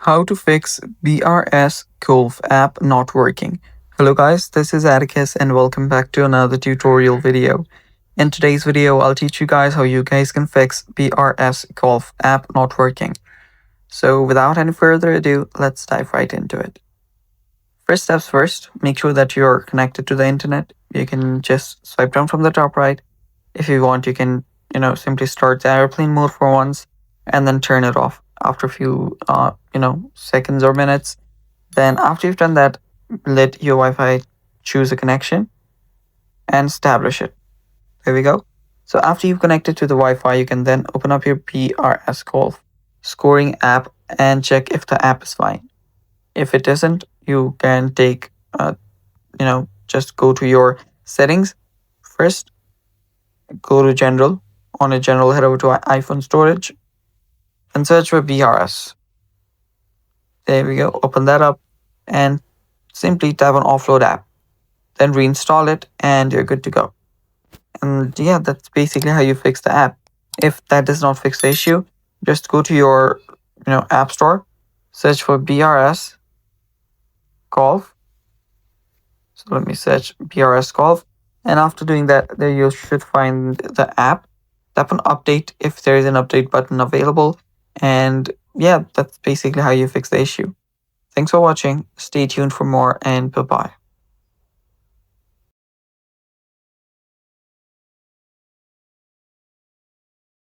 How to fix BRS Golf App not working. Hello guys, this is Atticus and welcome back to another tutorial video. In today's video, I'll teach you guys how you guys can fix BRS Golf App not working. So without any further ado, let's dive right into it. First steps first, make sure that you're connected to the internet. You can just swipe down from the top right. If you want, you can, simply start the airplane mode for once and then turn it off after a few seconds or minutes. Then after you've done that, let your Wi-Fi choose a connection and establish it. There we go. So after you've connected to the Wi-Fi, you can then open up your BRS Golf scoring app and check if the app is fine. If it isn't, you can just go to your settings. First, go to general. On a general, head over to iPhone storage and search for BRS. There we go. Open that up and simply tap on offload app. Then reinstall it and you're good to go. And yeah, that's basically how you fix the app. If that does not fix the issue, just go to your app store, search for BRS Golf. So let me search BRS Golf. And after doing that, there you should find the app. Tap on update if there is an update button available. And yeah, that's basically how you fix the issue. Thanks for watching. Stay tuned for more and bye-bye.